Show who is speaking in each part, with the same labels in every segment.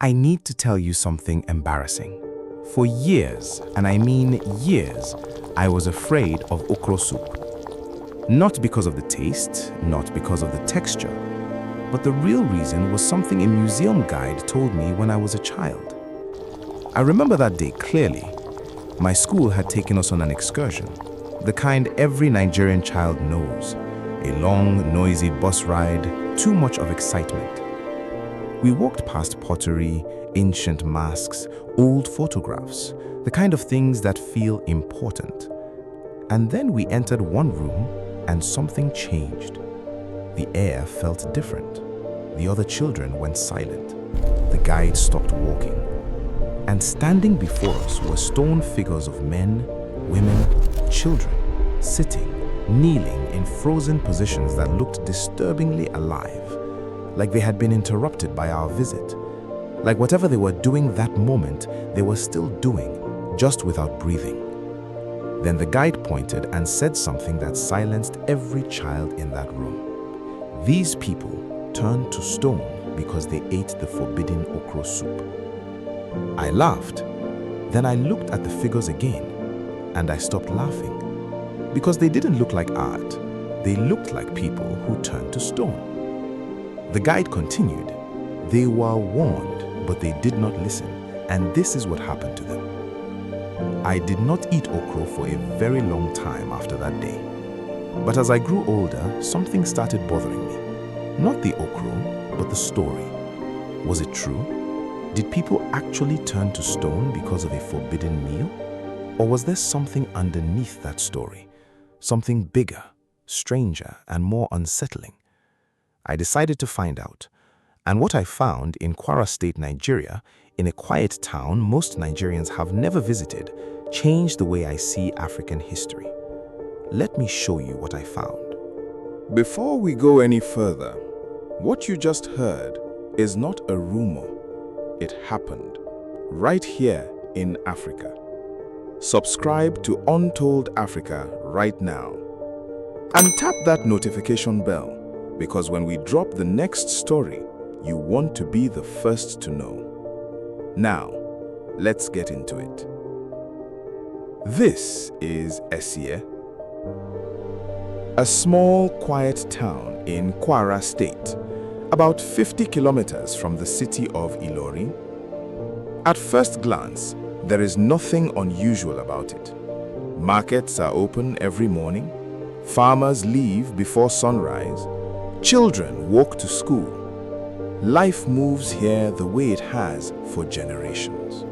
Speaker 1: I need to tell you something embarrassing. For years, and I mean years, I was afraid of okro soup. Not because of the taste, not because of the texture, but the real reason was something a museum guide told me when I was a child. I remember that day clearly. My school had taken us on an excursion, the kind every Nigerian child knows. A long, noisy bus ride, too much of excitement. We walked past pottery, ancient masks, old photographs, the kind of things that feel important. And then we entered one room and something changed. The air felt different. The other children went silent. The guide stopped walking. And standing before us were stone figures of men, women, children, sitting, kneeling in frozen positions that looked disturbingly alive, like they had been interrupted by our visit, like whatever they were doing that moment, they were still doing, just without breathing. Then the guide pointed and said something that silenced every child in that room. These people turned to stone because they ate the forbidden okro soup. I laughed. Then I looked at the figures again, and I stopped laughing. Because they didn't look like art, they looked like people who turned to stone. The guide continued. They were warned, but they did not listen, and this is what happened to them. I did not eat okro for a very long time after that day. But as I grew older, something started bothering me. Not the okro, but the story. Was it true? Did people actually turn to stone because of a forbidden meal? Or was there something underneath that story? Something bigger, stranger, and more unsettling? I decided to find out. And what I found in Kwara State, Nigeria, in a quiet town most Nigerians have never visited, changed the way I see African history. Let me show you what I found.
Speaker 2: Before we go any further, what you just heard is not a rumor. It happened right here in Africa. Subscribe to Untold Africa right now and tap that notification bell, because when we drop the next story, you want to be the first to know. Now, let's get into it. This is Esie, a small, quiet town in Kwara State, about 50 kilometers from the city of Ilorin. At first glance, there is nothing unusual about it. Markets are open every morning. Farmers leave before sunrise. Children walk to school. Life moves here the way it has for generations.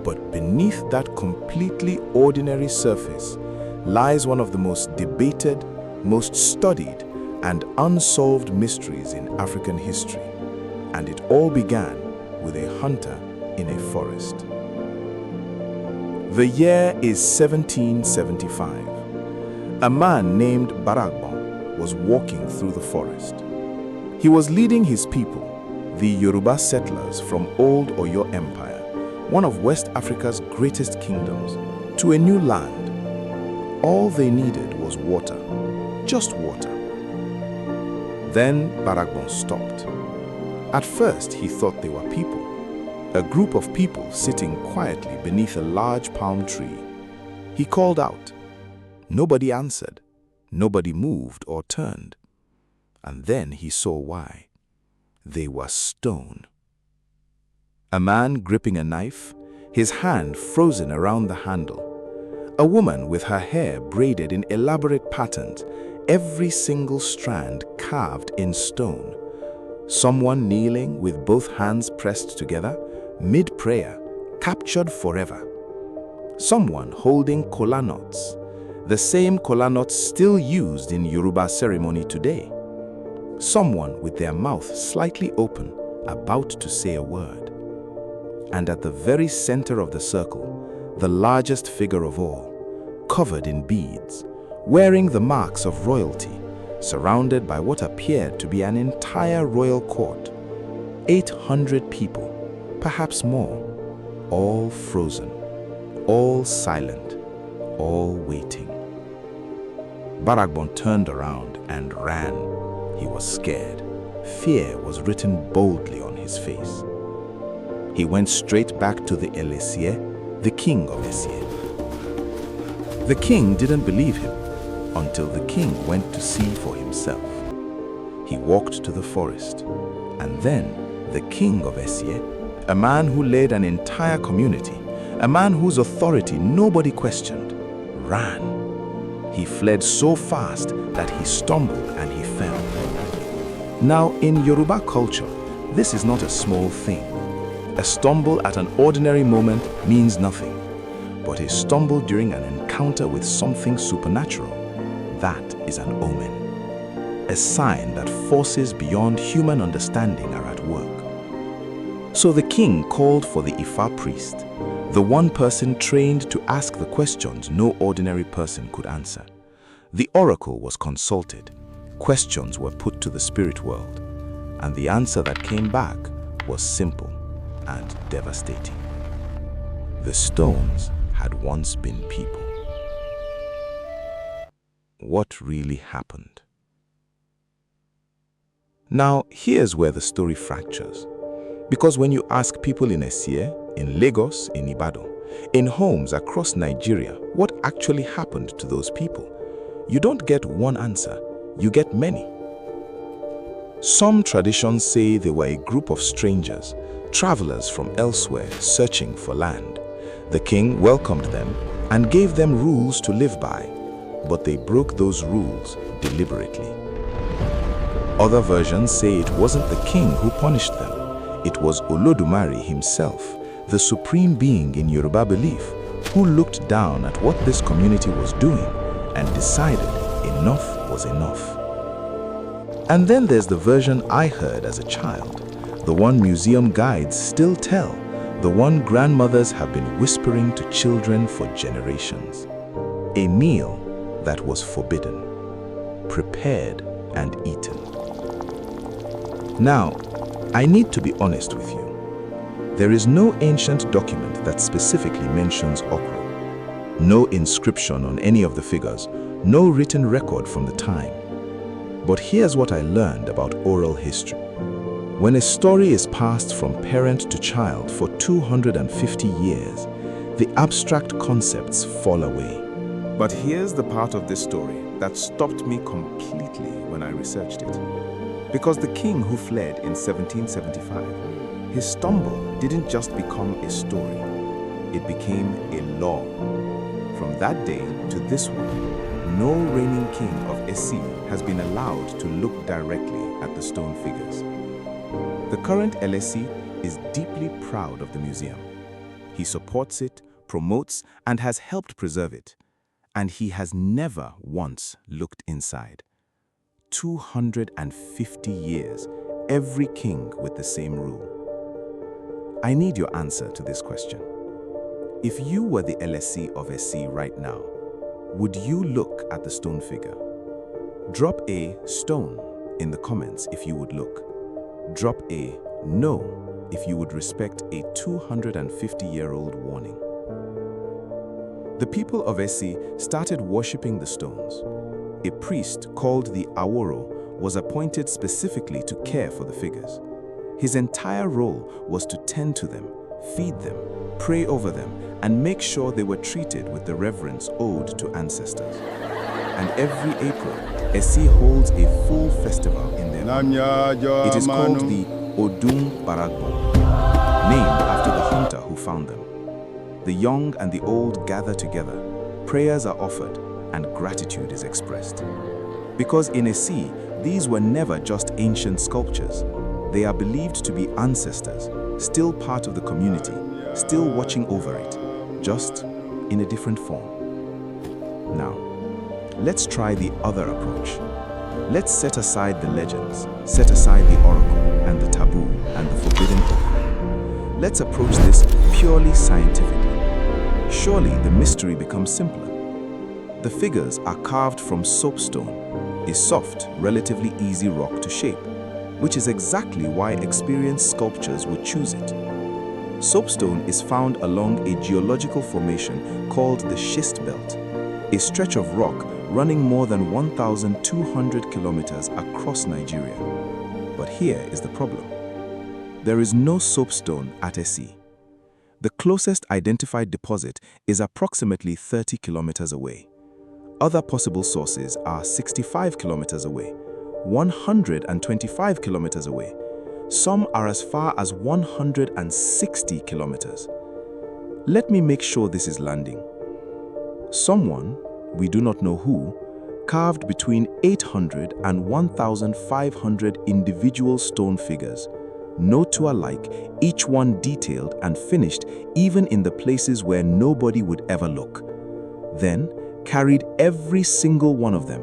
Speaker 2: But beneath that completely ordinary surface lies one of the most debated, most studied, and unsolved mysteries in African history. And it all began with a hunter in a forest. The year is 1775. A man named Baragbon was walking through the forest. He was leading his people, the Yoruba settlers from Old Oyo Empire, one of West Africa's greatest kingdoms, to a new land. All they needed was water, just water. Then Baragbon stopped. At first, he thought they were people, a group of people sitting quietly beneath a large palm tree. He called out. Nobody answered. Nobody moved or turned. And then he saw why. They were stone. A man gripping a knife, his hand frozen around the handle. A woman with her hair braided in elaborate patterns, every single strand carved in stone. Someone kneeling with both hands pressed together, mid-prayer, captured forever. Someone holding kola nuts, the same kola nuts still used in Yoruba ceremony today. Someone with their mouth slightly open, about to say a word. And at the very center of the circle, the largest figure of all, covered in beads, wearing the marks of royalty, surrounded by what appeared to be an entire royal court. 800 people, perhaps more, all frozen, all silent, all waiting. Baragbon turned around and ran. He was scared. Fear was written boldly on his face. He went straight back to the Esie, the king of Esie. The king didn't believe him until the king went to see for himself. He walked to the forest, and then the king of Esie, a man who led an entire community, a man whose authority nobody questioned, ran. He fled so fast that he stumbled and he fell. Now, in Yoruba culture, this is not a small thing. A stumble at an ordinary moment means nothing, but a stumble during an encounter with something supernatural, that is an omen. A sign that forces beyond human understanding are at work. So the king called for the Ifa priest, the one person trained to ask the questions no ordinary person could answer. The oracle was consulted, questions were put to the spirit world, and the answer that came back was simple and devastating. The stones had once been people. What really happened? Now, here's where the story fractures. Because when you ask people in Esie, in Lagos, in Ibadan, in homes across Nigeria, what actually happened to those people, you don't get one answer, you get many. Some traditions say they were a group of strangers, travelers from elsewhere searching for land. The king welcomed them and gave them rules to live by, but they broke those rules deliberately. Other versions say it wasn't the king who punished them. It was Olodumare himself, the supreme being in Yoruba belief, who looked down at what this community was doing and decided enough was enough. And then there's the version I heard as a child, the one museum guides still tell, the one grandmothers have been whispering to children for generations. A meal that was forbidden, prepared and eaten. Now, I need to be honest with you. There is no ancient document that specifically mentions okra. No inscription on any of the figures, no written record from the time. But here's what I learned about oral history. When a story is passed from parent to child for 250 years, the abstract concepts fall away.
Speaker 1: But here's the part of this story that stopped me completely when I researched it. Because the king who fled in 1775, his stumble didn't just become a story, it became a law. From that day to this one, no reigning king of Esie has been allowed to look directly at the stone figures. The current LSE is deeply proud of the museum. He supports it, promotes, and has helped preserve it. And he has never once looked inside. 250 years, every king with the same rule. I need your answer to this question. If you were the LSE of Esie right now, would you look at the stone figure? Drop a stone in the comments if you would look. Drop a no if you would respect a 250-year-old warning. The people of Esie started worshipping the stones. A priest called the Aworo was appointed specifically to care for the figures. His entire role was to tend to them, feed them, pray over them, and make sure they were treated with the reverence owed to ancestors. And every April, Esie holds a full festival in their honor. It is called the Odun Baragbon, named after the hunter who found them. The young and the old gather together, prayers are offered, and gratitude is expressed. Because in Esie, these were never just ancient sculptures. They are believed to be ancestors, still part of the community, still watching over it, just in a different form. Now, let's try the other approach. Let's set aside the legends, set aside the oracle and the taboo and the forbidden oath. Let's approach this purely scientifically. Surely the mystery becomes simpler. The figures are carved from soapstone, a soft, relatively easy rock to shape, which is exactly why experienced sculptors would choose it. Soapstone is found along a geological formation called the schist belt, a stretch of rock running more than 1,200 kilometers across Nigeria. But here is the problem.
Speaker 2: There is no soapstone at Esie. The closest identified deposit is approximately 30 kilometers away. Other possible sources are 65 kilometers away, 125 kilometers away. Some are as far as 160 kilometers. Let me make sure this is landing. Someone, we do not know who, carved between 800 and 1,500 individual stone figures, no two alike, each one detailed and finished even in the places where nobody would ever look. Then carried every single one of them,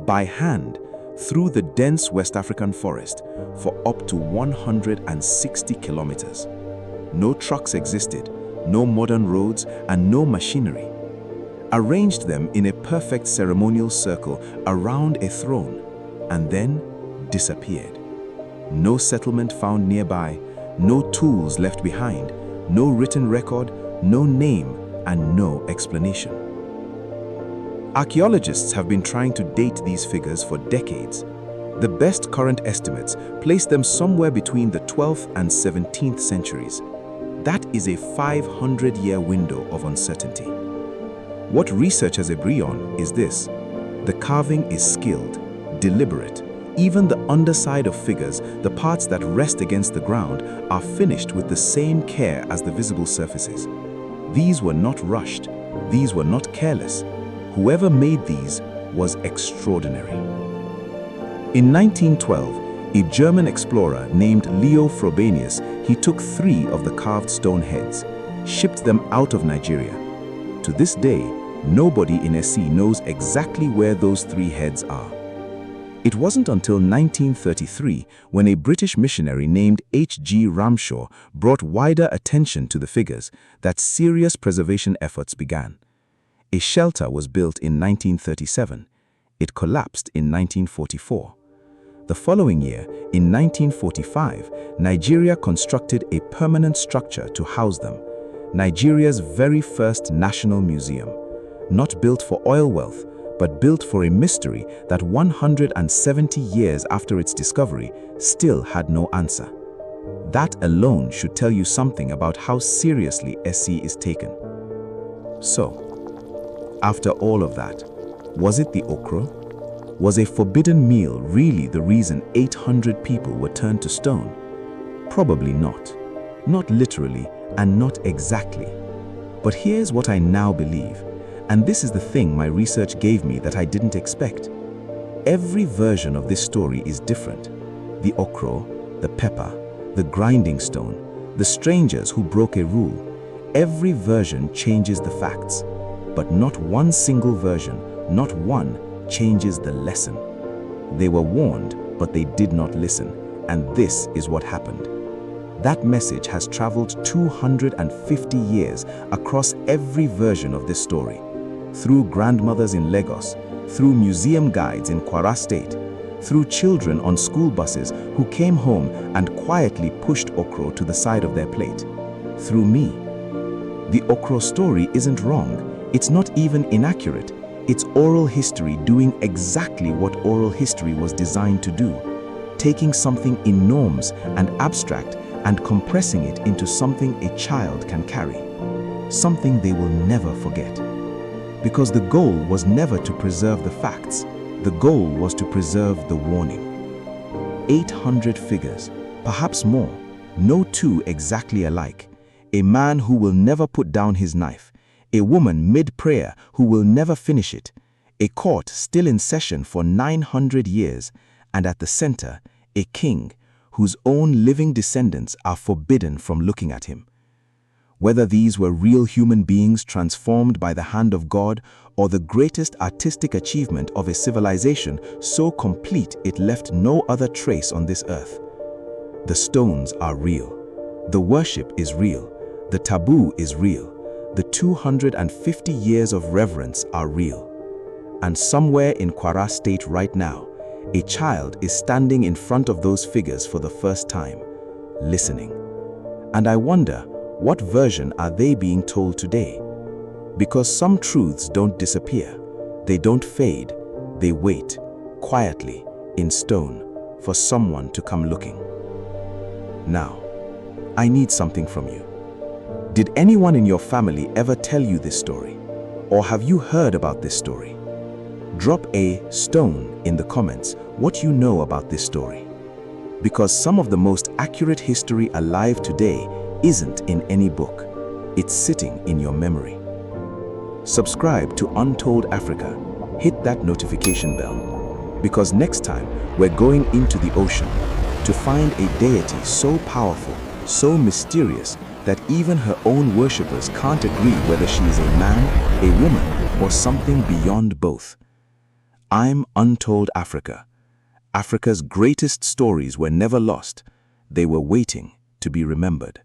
Speaker 2: by hand, through the dense West African forest for up to 160 kilometers. No trucks existed, no modern roads, and no machinery. Arranged them in a perfect ceremonial circle around a throne, and then disappeared. No settlement found nearby, no tools left behind, no written record, no name, and no explanation. Archaeologists have been trying to date these figures for decades. The best current estimates place them somewhere between the 12th and 17th centuries. That is a 500-year window of uncertainty. What researchers agree on is this: the carving is skilled, deliberate. Even the underside of figures, the parts that rest against the ground, are finished with the same care as the visible surfaces. These were not rushed. These were not careless. Whoever made these was extraordinary. In 1912, a German explorer named Leo Frobenius, he took 3 of the carved stone heads, shipped them out of Nigeria. To this day, nobody in Esie knows exactly where those 3 heads are. It wasn't until 1933 when a British missionary named H.G. Ramshaw brought wider attention to the figures that serious preservation efforts began. A shelter was built in 1937. It collapsed in 1944. The following year, in 1945, Nigeria constructed a permanent structure to house them, Nigeria's very first national museum, not built for oil wealth, but built for a mystery that 170 years after its discovery still had no answer. That alone should tell you something about how seriously Esie is taken. So, after all of that, was it the okro? Was a forbidden meal really the reason 800 people were turned to stone? Probably not. Not literally and not exactly. But here's what I now believe, and this is the thing my research gave me that I didn't expect. Every version of this story is different. The okro, the pepper, the grinding stone, the strangers who broke a rule. Every version changes the facts, but not one single version, not one, changes the lesson. They were warned, but they did not listen, and this is what happened. That message has traveled 250 years across every version of this story, through grandmothers in Lagos, through museum guides in Kwara State, through children on school buses who came home and quietly pushed okro to the side of their plate, through me. The okro story isn't wrong, it's not even inaccurate. It's oral history doing exactly what oral history was designed to do, taking something enormous and abstract and compressing it into something a child can carry, something they will never forget. Because the goal was never to preserve the facts, the goal was to preserve the warning. 800 figures, perhaps more, no two exactly alike. A man who will never put down his knife, a woman mid-prayer who will never finish it, a court still in session for 900 years, and at the center, a king whose own living descendants are forbidden from looking at him. Whether these were real human beings transformed by the hand of God or the greatest artistic achievement of a civilization so complete it left no other trace on this earth. The stones are real. The worship is real. The taboo is real. The 250 years of reverence are real. And somewhere in Kwara State right now, a child is standing in front of those figures for the first time, listening. And I wonder, what version are they being told today? Because some truths don't disappear, they don't fade, they wait, quietly, in stone, for someone to come looking. Now, I need something from you. Did anyone in your family ever tell you this story? Or have you heard about this story? Drop a stone in the comments what you know about this story. Because some of the most accurate history alive today isn't in any book. It's sitting in your memory. Subscribe to Untold Africa. Hit that notification bell. Because next time we're going into the ocean to find a deity so powerful, so mysterious, that even her own worshippers can't agree whether she is a man, a woman, or something beyond both. I'm Untold Africa. Africa's greatest stories were never lost. They were waiting to be remembered.